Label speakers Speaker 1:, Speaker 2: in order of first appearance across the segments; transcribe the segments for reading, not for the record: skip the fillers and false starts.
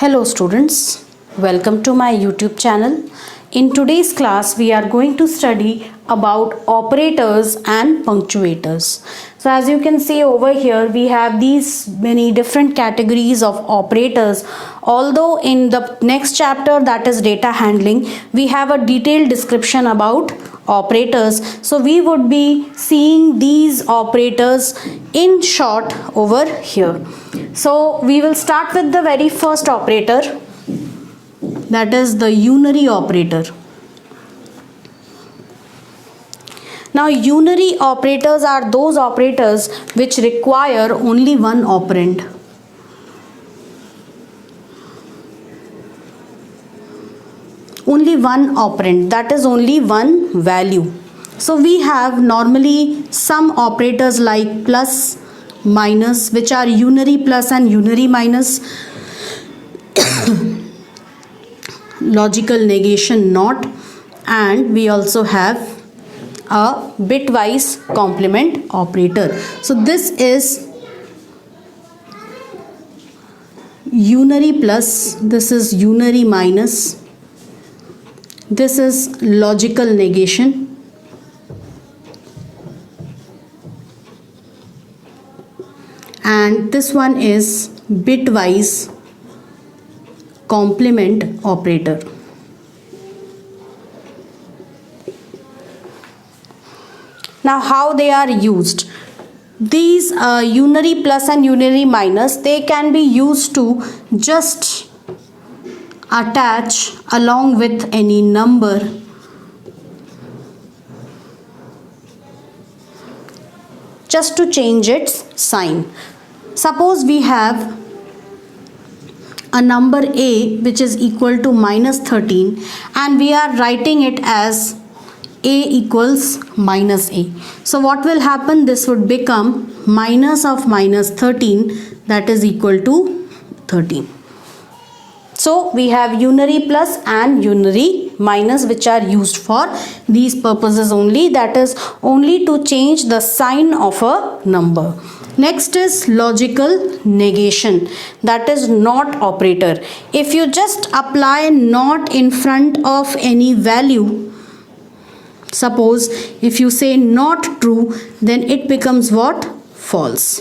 Speaker 1: Hello students, welcome to my YouTube channel. In today's class we are going to study about operators and punctuators. So as you can see over here we have these many different categories of operators. Although in the next chapter, that is data handling, we have a detailed description about operators. So we would be seeing these operators in short over here. So we will start with the very first operator, that is the unary operator. Now unary operators are those operators which require only one operand. Only one operand, that is only one value. So we have normally some operators like plus, minus, which are unary plus and unary minus, logical negation not, and we also have a bitwise complement operator. So this is unary plus, this is unary minus, this is logical negation, and this one is bitwise complement operator. Now how they are used? These unary plus and unary minus, they can be used to just attach along with any number just to change its sign. Suppose we have a number a which is equal to minus 13 and we are writing it as a equals minus a. So what will happen? This would become minus of minus 13, that is equal to 13. So we have unary plus and unary minus which are used for these purposes only, that is only to change the sign of a number. Next is logical negation, that is not operator. If you just apply not in front of any value, suppose if you say not true, then it becomes what? False.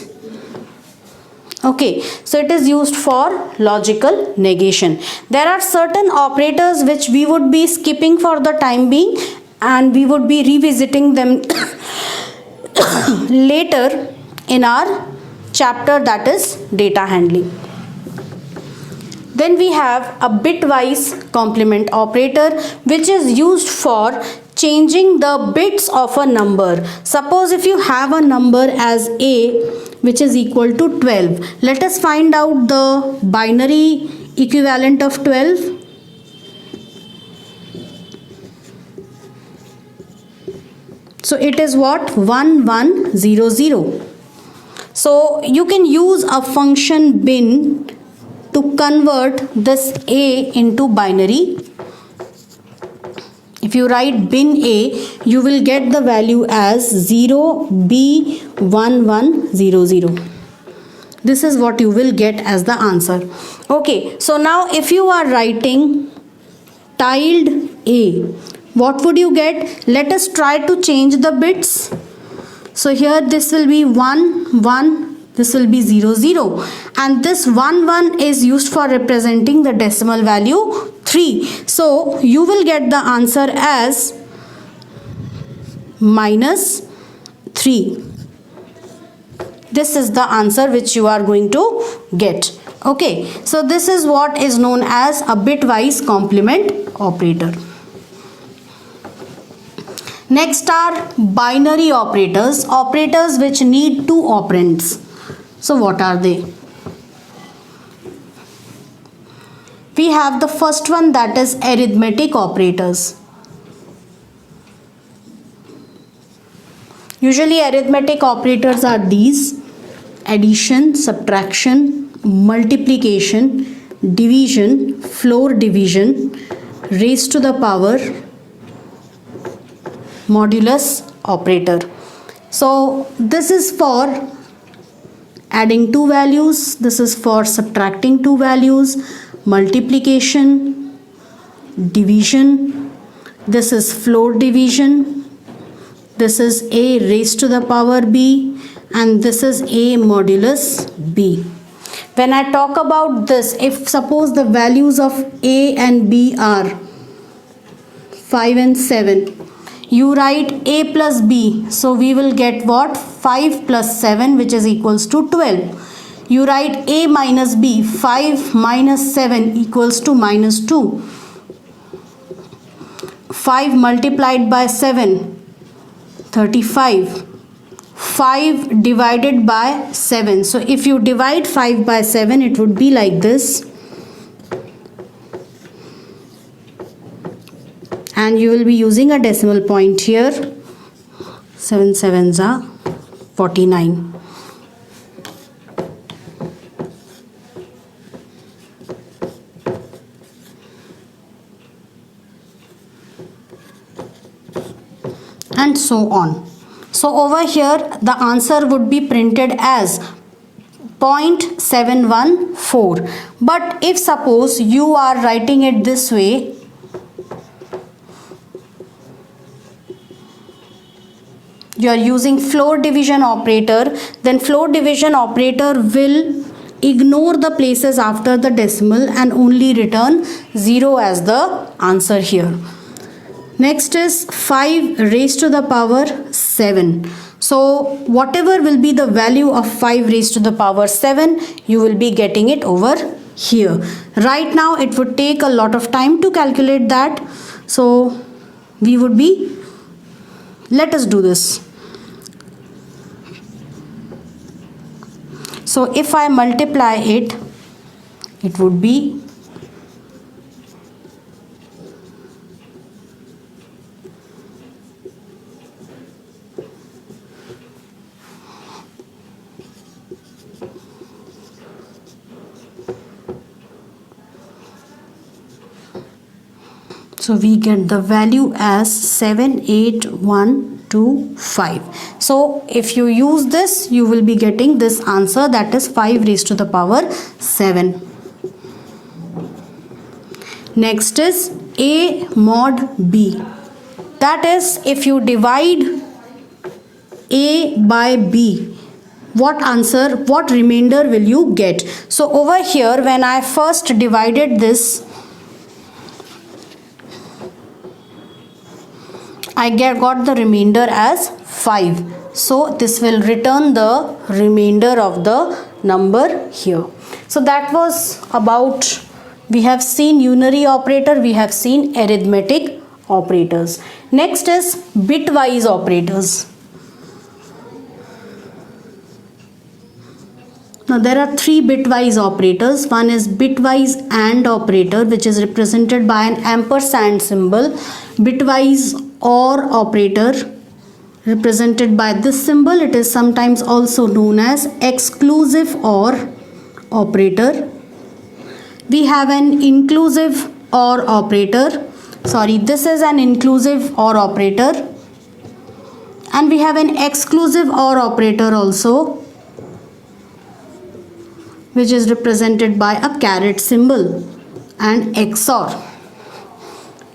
Speaker 1: Okay, so it is used for logical negation. There are certain operators which we would be skipping for the time being and we would be revisiting them later in our chapter, that is data handling. Then we have a bitwise complement operator which is used for changing the bits of a number. Suppose if you have a number as a which is equal to 12, let us find out the binary equivalent of 12. So it is what? 1100. So you can use a function bin to convert this a into binary. If you write bin a, you will get the value as 0b1100. This is what you will get as the answer. Okay, so now if you are writing tilde a, what would you get? Let us try to change the bits. So here this will be 1, 1, this will be 0, 0. And this 1, 1 is used for representing the decimal value 3. So you will get the answer as minus 3. This is the answer which you are going to get. Okay, so this is what is known as a bitwise complement operator. Next are binary operators, operators which need two operands. So what are they? We have the first one, that is arithmetic operators. Usually arithmetic operators are these: addition, subtraction, multiplication, division, floor division, raised to the power, modulus operator. So this is for adding two values, this is for subtracting two values, multiplication, division, this is floor division, this is a raised to the power b, and this is a modulus b. When I talk about this, if suppose the values of a and b are 5 and 7, you write a plus b, so we will get what? 5 plus 7, which is equals to 12. You write a minus b, 5 minus 7 equals to minus 2. 5 multiplied by 7, 35. 5 divided by 7. So if you divide 5 by 7, it would be like this. And you will be using a decimal point here. 7 sevens are 49. And so on. So over here the answer would be printed as 0.714. But if suppose you are writing it this way, you are using floor division operator, then floor division operator will ignore the places after the decimal and only return 0 as the answer here. Next is 5 raised to the power 7. So whatever will be the value of 5 raised to the power 7, you will be getting it over here. Right now it would take a lot of time to calculate that. So we would be, let us do this. So if I multiply it, it would be so we get the value as 78125. So if you use this, you will be getting this answer, that is 5 raised to the power 7. Next is a mod b. That is, if you divide a by b, what answer, what remainder will you get? So over here, when I first divided this, I got the remainder as 5. So this will return the remainder of the number here. So that was about, we have seen unary operator, we have seen arithmetic operators. Next is bitwise operators. Now there are 3 bitwise operators. One is bitwise AND operator, which is represented by an ampersand symbol. Bitwise OR operator, represented by this symbol. It is sometimes also known as exclusive OR operator. We have an inclusive OR operator. Sorry, this is an inclusive OR operator. And we have an exclusive OR operator also, which is represented by a caret symbol, and XOR.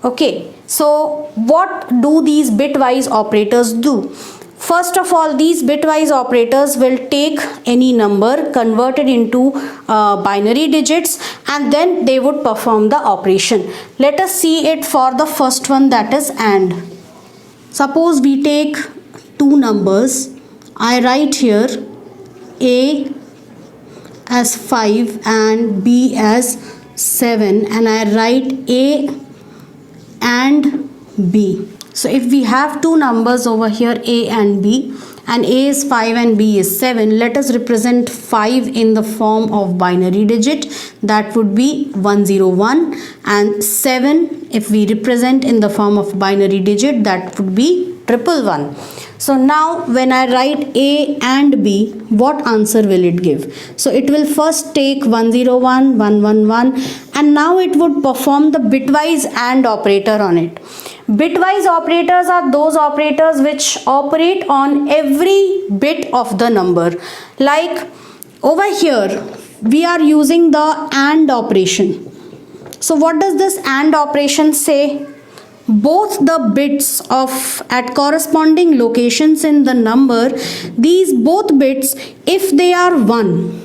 Speaker 1: Okay, so what do these bitwise operators do? First of all, these bitwise operators will take any number, convert it into binary digits, and then they would perform the operation. Let us see it for the first one, that is AND. Suppose we take 2 numbers. I write here A as 5 and B as 7, and I write A and B. So if we have 2 numbers over here, A and B, and A is 5 and B is 7, let us represent 5 in the form of binary digit. That would be 101, and 7 if we represent in the form of binary digit, that would be 111. So now when I write A and B, what answer will it give? So it will first take 101, 111, and now it would perform the bitwise AND operator on it. Bitwise operators are those operators which operate on every bit of the number. Like over here, we are using the AND operation. So what does this AND operation say? Both the bits of at corresponding locations in the number, these both bits, if they are 1,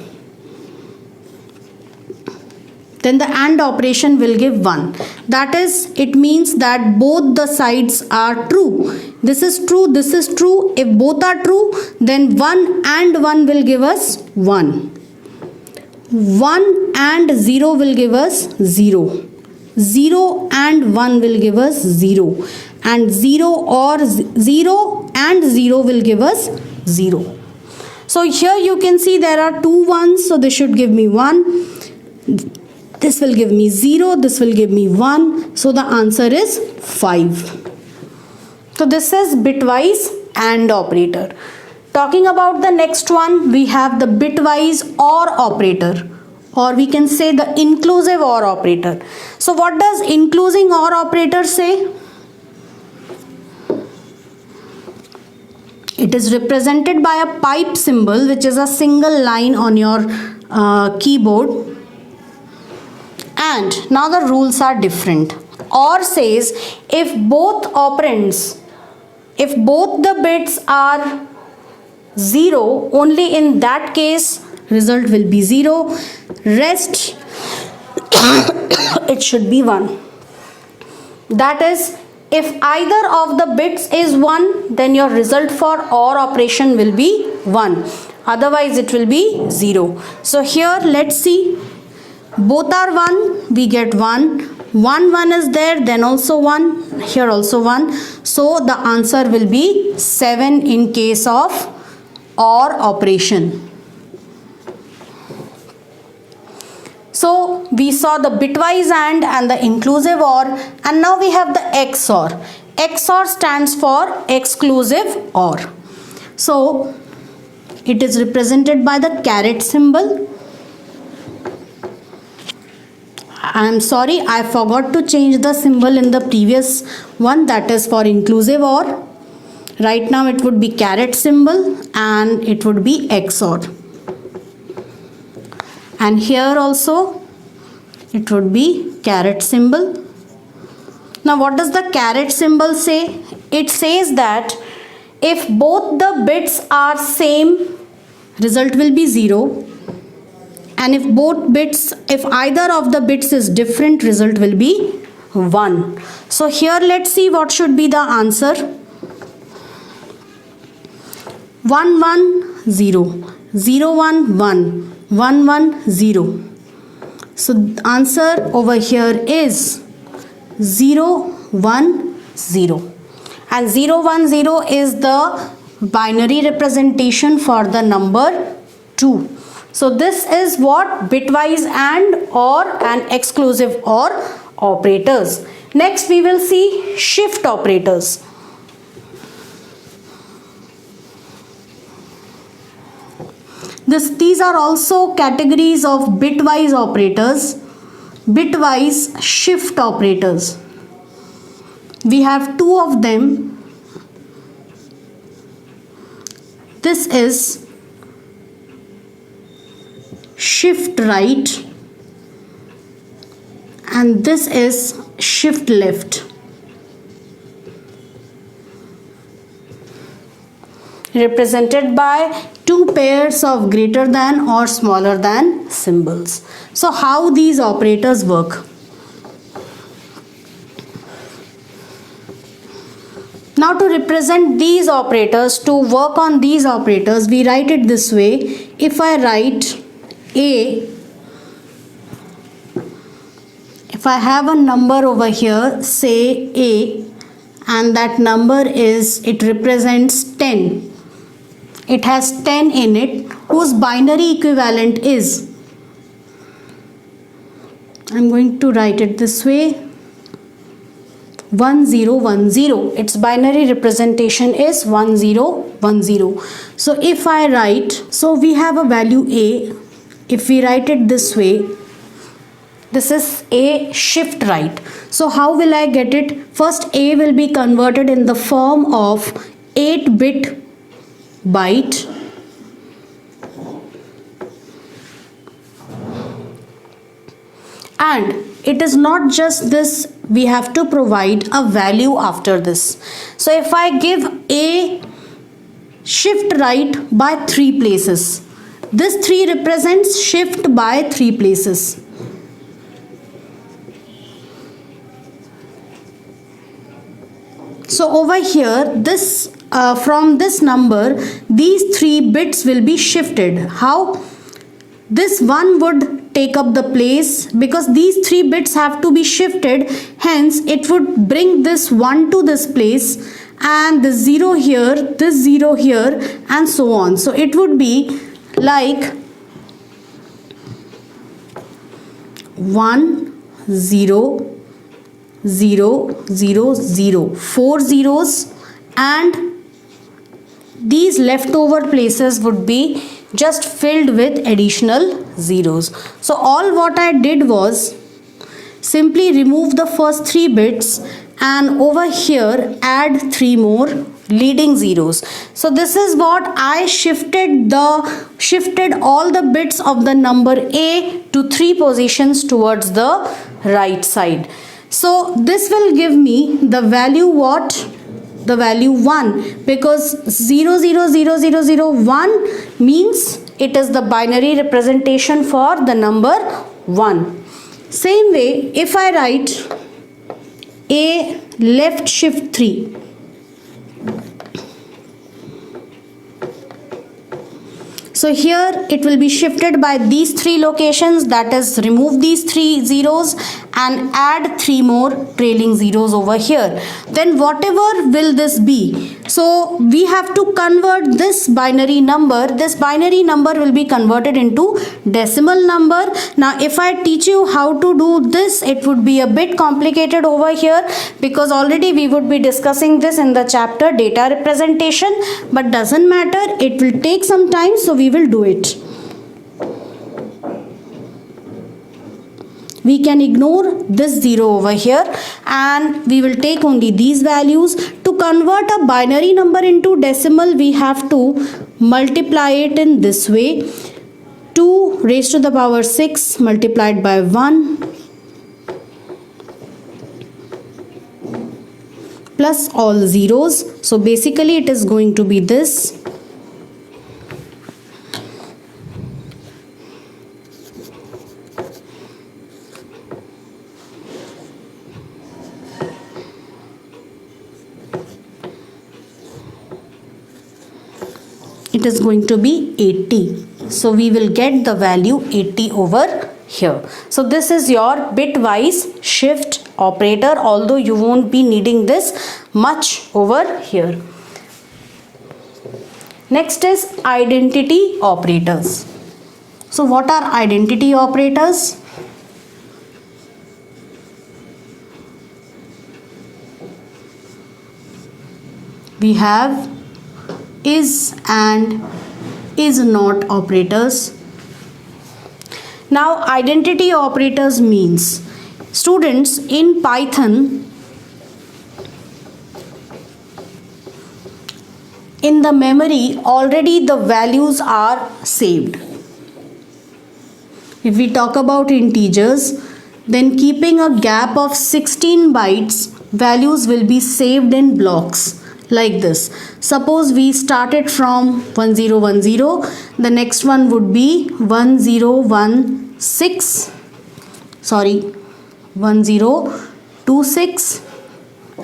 Speaker 1: then the AND operation will give 1. That is, it means that both the sides are true. This is true, this is true. If both are true, then 1 and 1 will give us 1. 1 and 0 will give us 0. 0 and 1 will give us 0. And 0 and 0 will give us 0. So here you can see there are 2 1s, so this should give me 1. This will give me 0, this will give me 1. So the answer is 5. So this is bitwise AND operator. Talking about the next one, we have the bitwise OR operator, or we can say the inclusive OR operator. So what does inclusive OR operator say? It is represented by a pipe symbol, which is a single line on your keyboard. And now the rules are different. OR says if both operands, if both the bits are 0, only in that case result will be 0. Rest it should be 1. That is, if either of the bits is 1, then your result for OR operation will be 1. Otherwise it will be 0. So here let's see. Both are 1, we get 1. 1 1 is there, then also 1, here also 1. So the answer will be 7 in case of OR operation. So we saw the bitwise AND and the inclusive OR, and now we have the XOR. XOR stands for exclusive OR. So it is represented by the caret symbol. I am sorry, I forgot to change the symbol in the previous one, that is for inclusive OR. Right now it would be caret symbol and it would be XOR. And here also it would be caret symbol. Now what does the caret symbol say? It says that if both the bits are same, result will be 0. And if either of the bits is different, result will be 1. So here let's see what should be the answer. 1 1 0, 0 1 1, 1 1 0. So the answer over here is 0 1 0. And 0 1 0 is the binary representation for the number 2. So this is what bitwise AND OR and exclusive OR operators. Next we will see shift operators. These are also categories of bitwise operators. Bitwise shift operators. We have 2 of them. This is shift right and this is shift left. Represented by 2 pairs of greater than or smaller than symbols. So how these operators work? Now to represent these operators, to work on these operators, we write it this way. If I write A, if I have a number over here, say A, and that number it represents 10. It has 10 in it, whose binary equivalent is, I'm going to write it this way, 1010. Its binary representation is 1010. So if I write, so we have a value A. If we write it this way, this is A shift right. So how will I get it? First A will be converted in the form of 8-bit byte and it is not just this, we have to provide a value after this. So if I give A shift right by 3 places, this 3 represents shift by 3 places. So over here, this from this number, these 3 bits will be shifted. How? This 1 would take up the place because these 3 bits have to be shifted. Hence, it would bring this 1 to this place and this 0 here, this 0 here, and so on. So it would be like 1 0 0 0 0, 4 zeros, and these leftover places would be just filled with additional zeros. So all what I did was simply remove the first 3 bits and over here add 3 more leading zeros. So this is what I shifted all the bits of the number A to 3 positions towards the right side. So this will give me the value what? The value 1, because 0 0 0 0 0 1 means it is the binary representation for the number 1. Same way, if I write A left shift 3, so here it will be shifted by these 3 locations, that is remove these 3 zeros and add 3 more trailing zeros over here. Then whatever will this be? So we have to convert this binary number. This binary number will be converted into decimal number. Now if I teach you how to do this, it would be a bit complicated over here because already we would be discussing this in the chapter data representation, but doesn't matter, it will take some time, so we will do it. We can ignore this 0 over here and we will take only these values. To convert a binary number into decimal, we have to multiply it in this way. 2 raised to the power 6 multiplied by 1 plus all zeros. So basically it is going to be this. It is going to be 80. So we will get the value 80 over here. So this is your bitwise shift operator, although you won't be needing this much over here. Next is identity operators. So what are identity operators? We have is and is not operators. Now identity operators means, students, in Python, in the memory already the values are saved. If we talk about integers, then keeping a gap of 16 bytes, values will be saved in blocks like this. Suppose we started from 1010, the next one would be 1026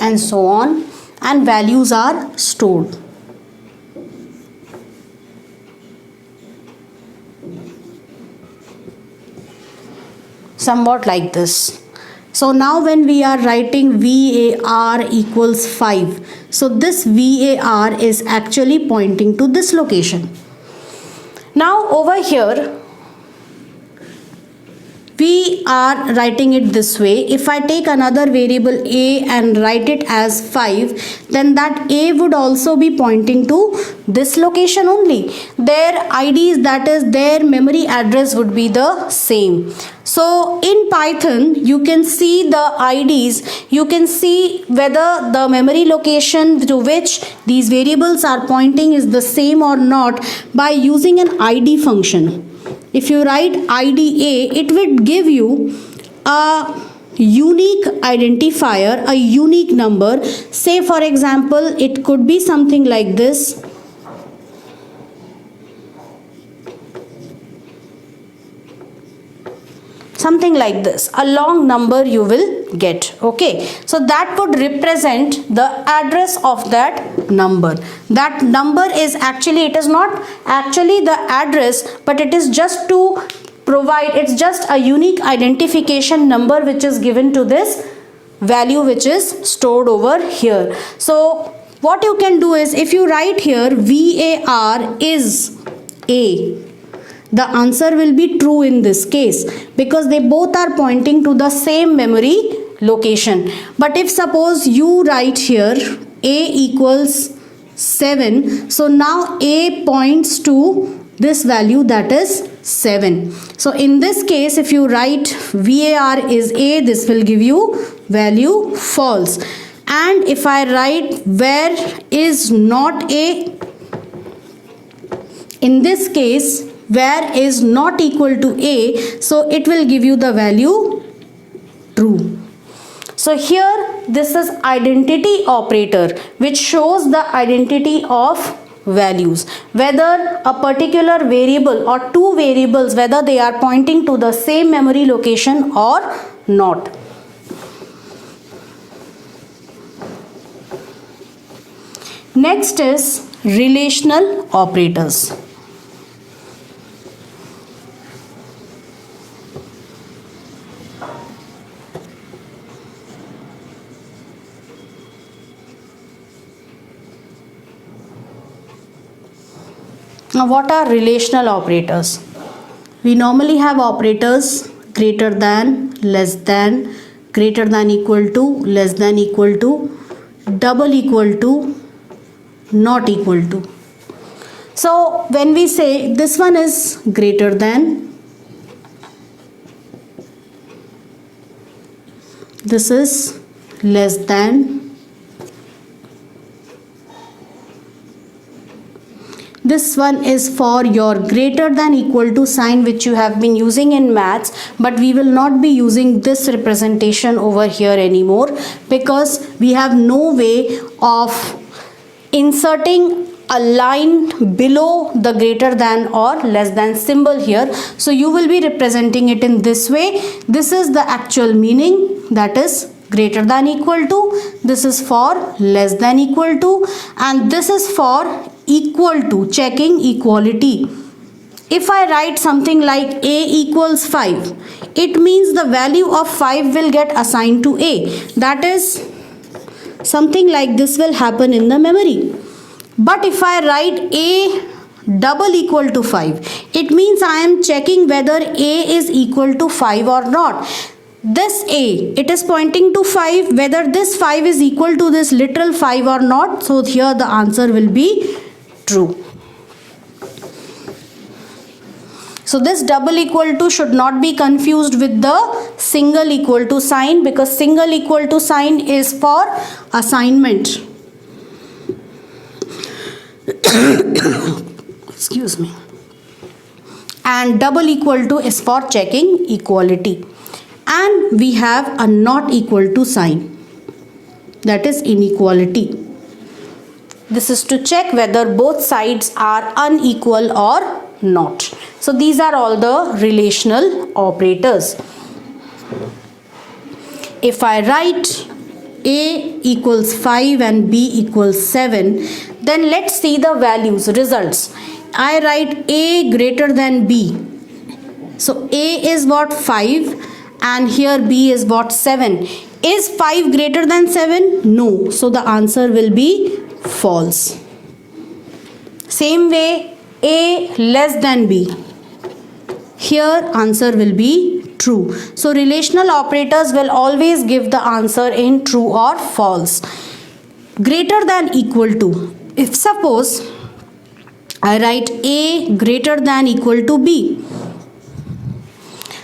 Speaker 1: and so on, and values are stored. Somewhat like this. So now when we are writing VAR equals 5, so this VAR is actually pointing to this location. Now over here, we are writing it this way. If I take another variable A and write it as 5, then that A would also be pointing to this location only. Their IDs, that is their memory address, would be the same. So in Python, you can see the IDs, you can see whether the memory location to which these variables are pointing is the same or not by using an ID function. If you write IDA, it would give you a unique identifier, a unique number. Say for example, it could be something like this. Something like this, a long number you will get. Okay, so that would represent the address of that number. That number is actually, it is not actually the address, but it is just to provide, it's just a unique identification number which is given to this value which is stored over here. So what you can do is, if you write here VAR is A, the answer will be true in this case because they both are pointing to the same memory location. But if suppose you write here A equals 7, so now A points to this value, that is 7. So in this case, if you write VAR is A, this will give you value false. And if I write where is not A, in this case where is not equal to A, so it will give you the value true. So here this is identity operator which shows the identity of values, whether a particular variable or two variables, whether they are pointing to the same memory location or not. Next is relational operators. Now what are relational operators? We normally have operators greater than, less than, greater than equal to, less than equal to, double equal to, not equal to. So when we say this one is greater than, this is less than, this one is for your greater than equal to sign which you have been using in maths, but we will not be using this representation over here anymore because we have no way of inserting a line below the greater than or less than symbol here. So you will be representing it in this way. This is the actual meaning, that is greater than equal to, this is for less than equal to, and this is for equal to, checking equality. If I write something like A equals 5, it means the value of 5 will get assigned to A. That is, something like this will happen in the memory. But if I write A double equal to 5, it means I am checking whether A is equal to 5 or not. This A, it is pointing to 5, whether this 5 is equal to this literal 5 or not. So here the answer will be true. So this double equal to should not be confused with the single equal to sign, because single equal to sign is for assignment. Excuse me. And double equal to is for checking equality. And we have a not equal to sign, that is inequality. This is to check whether both sides are unequal or not. So these are all the relational operators. If I write A equals 5 and B equals 7, then let's see the values, results. I write A greater than B. So A is what, 5, and here B is what, 7. Is 5 greater than 7? No. So the answer will be false. Same way, A less than B. Here answer will be true. So relational operators will always give the answer in true or false. Greater than equal to. If suppose I write A greater than equal to B.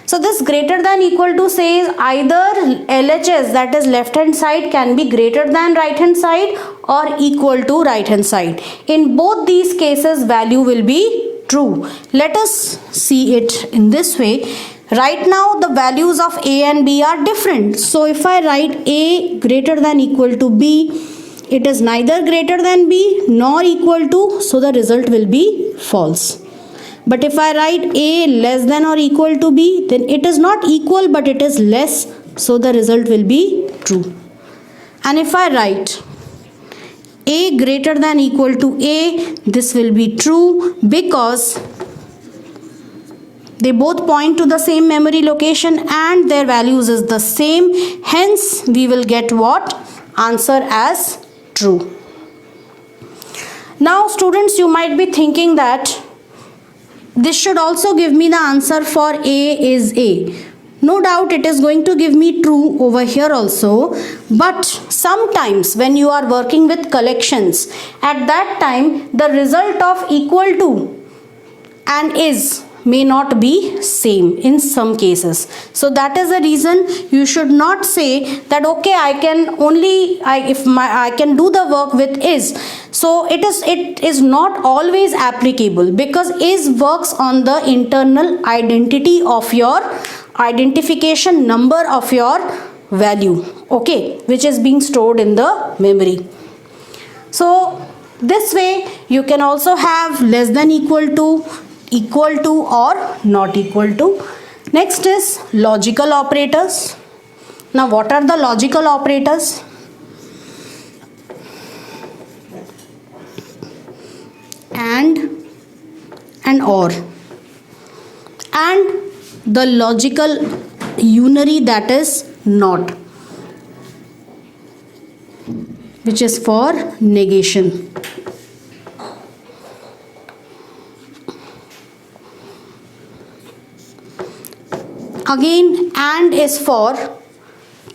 Speaker 1: So this greater than equal to says either LHS, that is left hand side, can be greater than right hand side or equal to right hand side. In both these cases value will be true. Let us see it in this way. Right now the values of A and B are different. So if I write A greater than equal to B, it is neither greater than B nor equal to, so the result will be false. But if I write A less than or equal to B, then it is not equal but it is less, so the result will be true. And if I write A greater than equal to A, this will be true because they both point to the same memory location and their values is the same. Hence, we will get what? Answer as true. Now, students, you might be thinking that this should also give me the answer for A is A. No doubt it is going to give me true over here also, but sometimes when you are working with collections, at that time the result of equal to and is may not be same in some cases. So that is the reason you should not say that okay, I can do the work with is. So it is not always applicable, because is works on the internal identity of your identification number of your value, okay, which is being stored in the memory. So this way you can also have less than equal to or not equal to. Next is logical operators. Now what are the logical operators? And or, and the logical unary, that is not, which is for negation. Again, and is for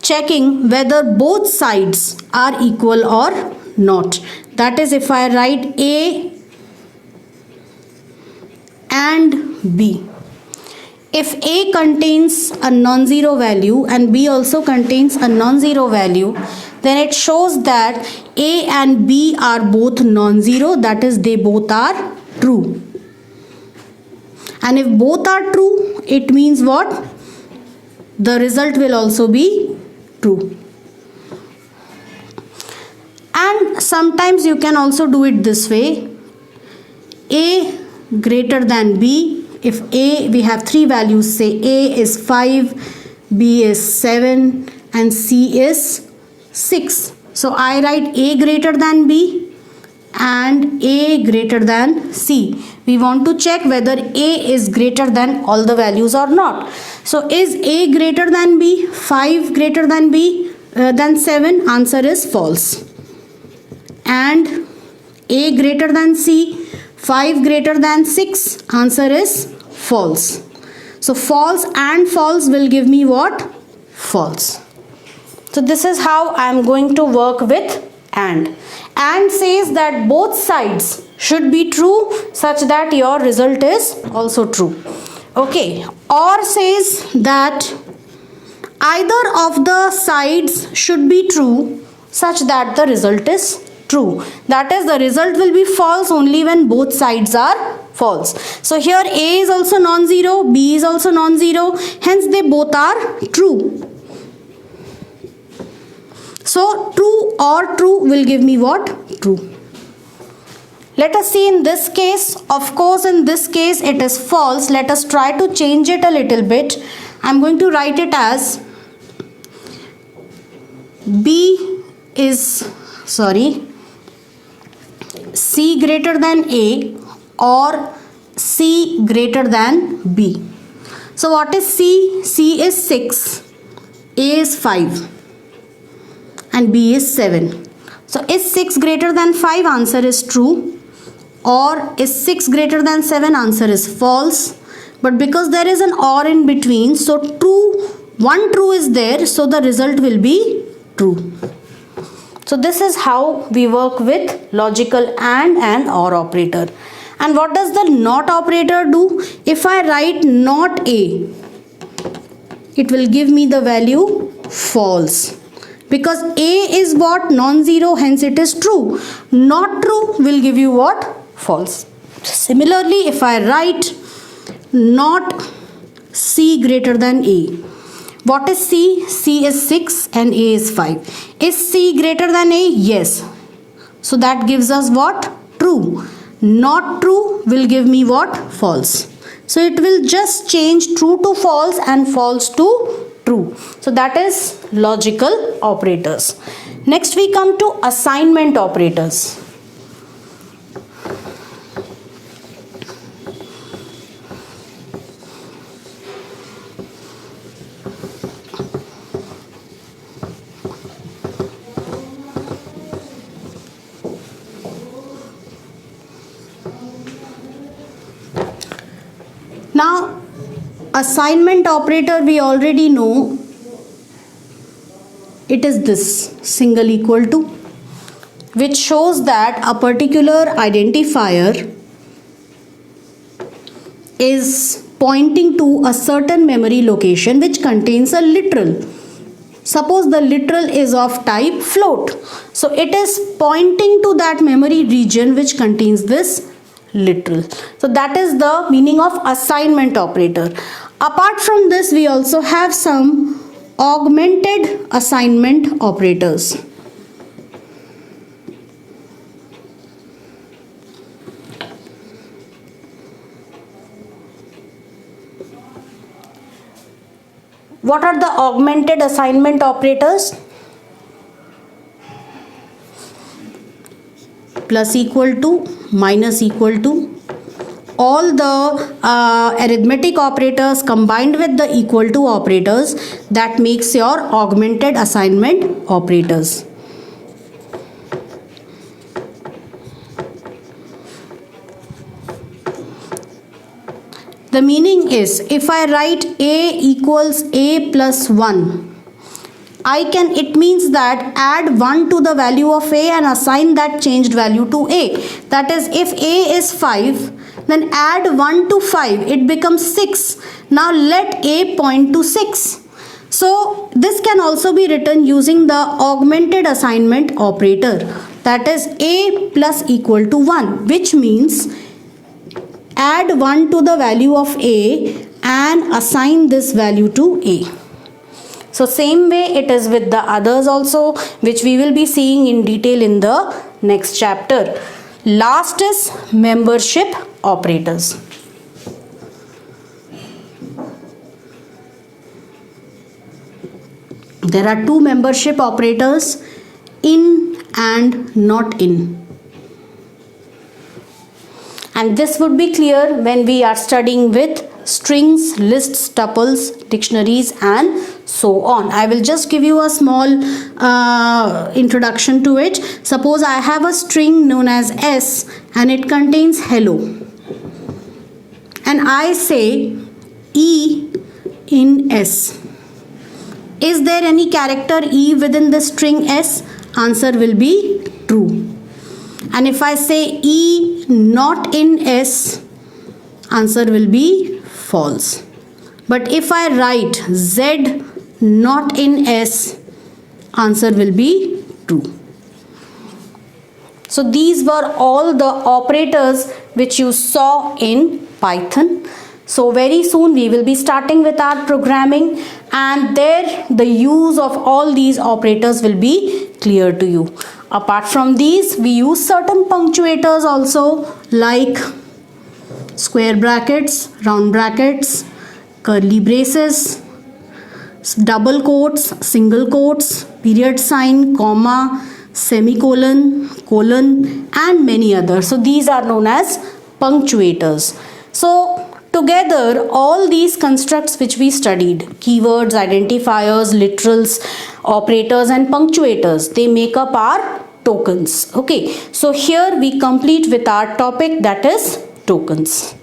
Speaker 1: checking whether both sides are equal or not. That is, if I write A and B, if A contains a non-zero value and B also contains a non-zero value, then it shows that A and B are both non-zero, that is, they both are true. And if both are true, it means what? The result will also be true. And sometimes you can also do it this way: A greater than B. If A, we have three values, say A is 5, B is 7 and C is 6. So I write A greater than B and A greater than C. We want to check whether A is greater than all the values or not. So is A greater than B, 5 greater than B than 7? Answer is false. And A greater than C, 5 greater than 6? Answer is false. So false and false will give me what? False. So this is how I am going to work with and. And says that both sides should be true such that your result is also true. Okay. Or says that either of the sides should be true such that the result is true. That is, the result will be false only when both sides are false. So here A is also non-zero, B is also non-zero, hence they both are true. So true or true will give me what? True. Let us see in this case. Of course, in this case it is false. Let us try to change it a little bit. I am going to write it as C greater than A or C greater than B. So what is C? C is 6, A is 5 and B is 7. So is 6 greater than 5? Answer is true. Or is 6 greater than 7? Answer is false. But because there is an or in between, so true, one true is there, so the result will be true. So this is how we work with logical and or operator. And what does the not operator do? If I write not A, it will give me the value false. Because A is what? Non-zero, hence it is true. Not true will give you what? False. Similarly, if I write not C greater than A. What is C? C is 6 and A is 5. Is C greater than A? Yes. So that gives us what? True. Not true will give me what? False. So it will just change true to false and false to true. So that is logical operators. Next we come to assignment operators. Now, assignment operator we already know, it is this single equal to, which shows that a particular identifier is pointing to a certain memory location which contains a literal. Suppose the literal is of type float. So it is pointing to that memory region which contains this literal. So that is the meaning of assignment operator. Apart from this, we also have some augmented assignment operators. What are the augmented assignment operators? Plus equal to, minus equal to, all the arithmetic operators combined with the equal to operators, that makes your augmented assignment operators. The meaning is, if I write A equals A plus 1, it means that add 1 to the value of A and assign that changed value to A. That is, if A is 5, then add 1 to 5, it becomes 6. Now let A point to 6. So this can also be written using the augmented assignment operator. That is A plus equal to 1, which means add 1 to the value of A and assign this value to A. So same way it is with the others also, which we will be seeing in detail in the next chapter. Last is membership operators. There are two membership operators, in and not in. And this would be clear when we are studying with strings, lists, tuples, dictionaries and so on. I will just give you a small introduction to it. Suppose I have a string known as S and it contains hello. And I say E in S. Is there any character E within the string S? Answer will be true. And if I say E not in S, answer will be false. But if I write Z not in S, answer will be true. So these were all the operators which you saw in Python. So very soon we will be starting with our programming, and there the use of all these operators will be clear to you. Apart from these, we use certain punctuators also, like square brackets, round brackets, curly braces, double quotes, single quotes, period sign, comma, semicolon, colon and many others. So these are known as punctuators. So together all these constructs which we studied, keywords, identifiers, literals, operators and punctuators, they make up our tokens. Okay, so here we complete with our topic, that is tokens.